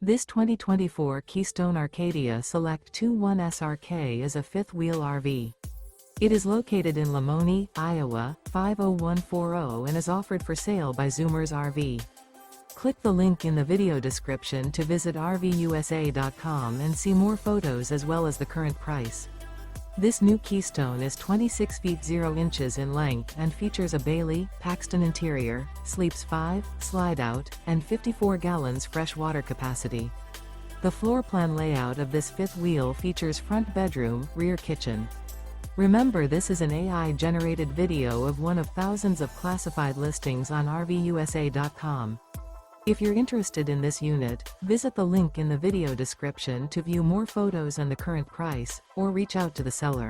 This 2024 Keystone Arcadia Select 21 SRK is a fifth-wheel RV. It is located in Lamoni, Iowa, 50140 and is offered for sale by Zoomers RV. Click the link in the video description to visit RVUSA.com and see more photos as well as the current price. This new Keystone is 26 feet 0 inches in length and features a Bailey, Paxton interior, sleeps 5, slide-out, and 54 gallons fresh water capacity. The floor plan layout of this fifth wheel features front bedroom, rear kitchen. Remember, this is an AI-generated video of one of thousands of classified listings on RVUSA.com. If you're interested in this unit, visit the link in the video description to view more photos and the current price, or reach out to the seller.